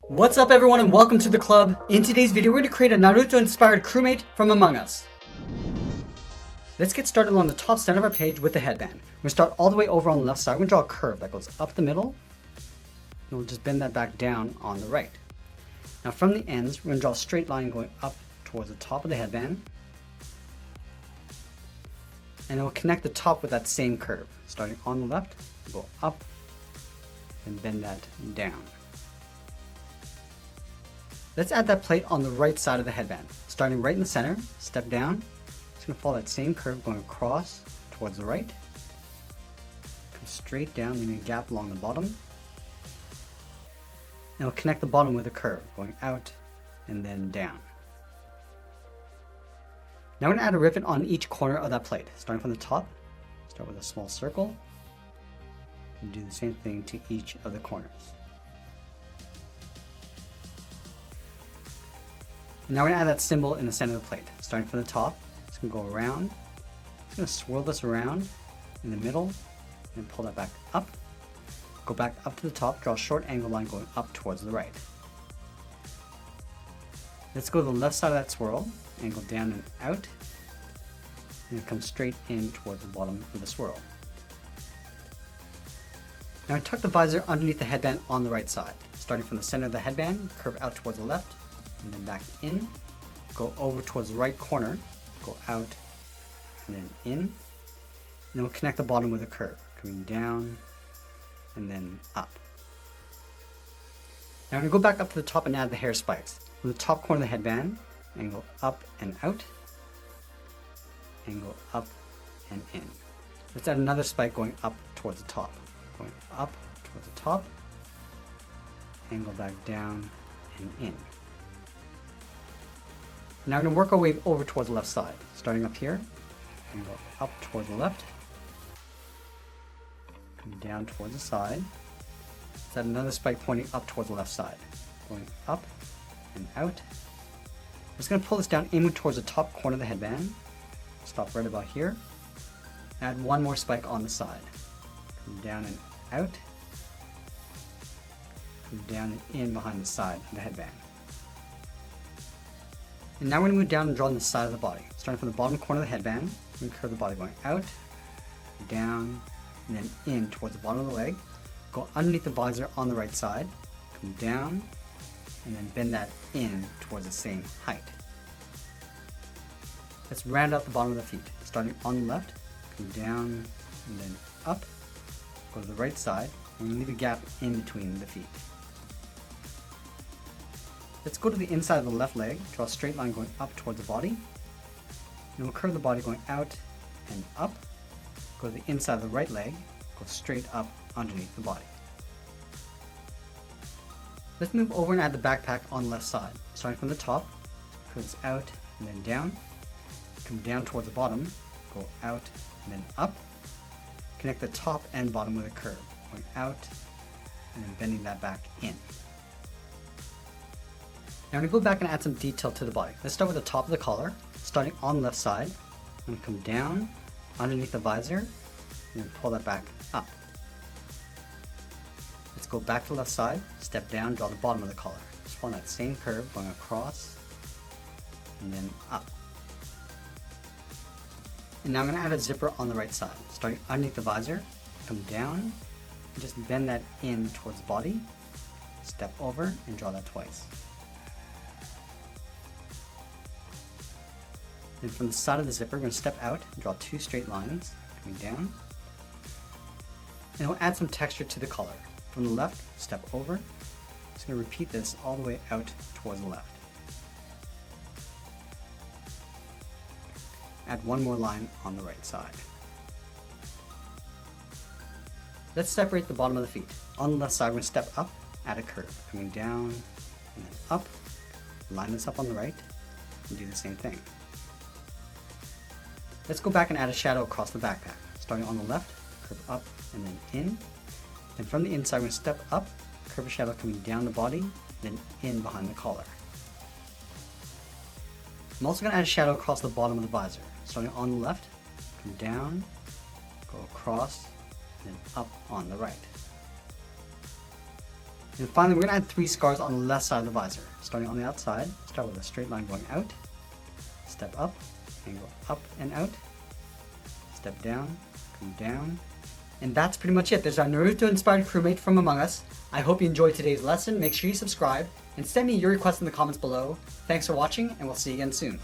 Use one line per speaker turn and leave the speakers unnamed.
What's up everyone and welcome to the club. In today's video we're going to create a Naruto inspired crewmate from Among Us. Let's get started along the top center of our page with the headband. We're going to start all the way over on the left side. We're going to draw a curve that goes up the middle. And we'll just bend that back down on the right. Now from the ends we're going to draw a straight line going up towards the top of the headband. And it will connect the top with that same curve. Starting on the left, go up and bend that down. Let's add that plate on the right side of the headband. Starting right in the center, step down. It's going to follow that same curve going across towards the right. Come straight down, leaving a gap along the bottom. And we'll connect the bottom with a curve going out and then down. Now we're going to add a rivet on each corner of that plate. Starting from the top, start with a small circle. And do the same thing to each of the corners. And now we're going to add that symbol in the center of the plate. Starting from the top, it's going to go around. It's going to swirl this around in the middle and pull that back up. Go back up to the top, draw a short angle line going up towards the right. Let's go to the left side of that swirl, angle down and out, and come straight in towards the bottom of the swirl. Now tuck the visor underneath the headband on the right side. Starting from the center of the headband, curve out towards the left, and then back in, go over towards the right corner, go out, and then in, and then we'll connect the bottom with a curve, coming down, and then up. Now we're going to go back up to the top and add the hair spikes. From the top corner of the headband, angle up and out, angle up and in. Let's add another spike going up towards the top. Going up towards the top, angle back down and in. Now we're going to work our way over towards the left side. Starting up here, angle up towards the left, come down towards the side. Let's add another spike pointing up towards the left side. Going up and out. I'm just going to pull this down inward towards the top corner of the headband. Stop right about here. Add one more spike on the side. Come down and out. Come down and in behind the side of the headband. And now we're going to move down and draw on the side of the body. Starting from the bottom corner of the headband, we're going to curve the body going out, down, and then in towards the bottom of the leg. Go underneath the visor on the right side, come down, and then bend that in towards the same height. Let's round out the bottom of the feet. Starting on the left, come down, and then up, go to the right side, and leave a gap in between the feet. Let's go to the inside of the left leg, draw a straight line going up towards the body, and we'll curve the body going out and up, go to the inside of the right leg, go straight up underneath the body. Let's move over and add the backpack on the left side. Starting from the top, curves out and then down, come down towards the bottom, go out and then up, connect the top and bottom with a curve, going out and then bending that back in. Now I'm going to go back and add some detail to the body. Let's start with the top of the collar, starting on the left side. I'm going to come down underneath the visor and then pull that back up. Let's go back to the left side, step down, draw the bottom of the collar. Just follow that same curve going across and then up. And now I'm going to add a zipper on the right side. Starting underneath the visor, come down, and just bend that in towards the body, step over and draw that twice. Then from the side of the zipper, we're going to step out and draw two straight lines, coming down. And we'll add some texture to the collar. From the left, step over. Just going to repeat this all the way out towards the left. Add one more line on the right side. Let's separate the bottom of the feet. On the left side, we're going to step up, add a curve, coming down and then up. Line this up on the right and do the same thing. Let's go back and add a shadow across the backpack. Starting on the left, curve up and then in. And from the inside, we're going to step up, curve a shadow coming down the body, then in behind the collar. I'm also going to add a shadow across the bottom of the visor. Starting on the left, come down, go across, and then up on the right. And finally, we're gonna add 3 scars on the left side of the visor. Starting on the outside, start with a straight line going out, step up, and go up and out, step down, come down. And that's pretty much it. There's our Naruto-inspired crewmate from Among Us. I hope you enjoyed today's lesson. Make sure you subscribe and send me your requests in the comments below. Thanks for watching, and we'll see you again soon.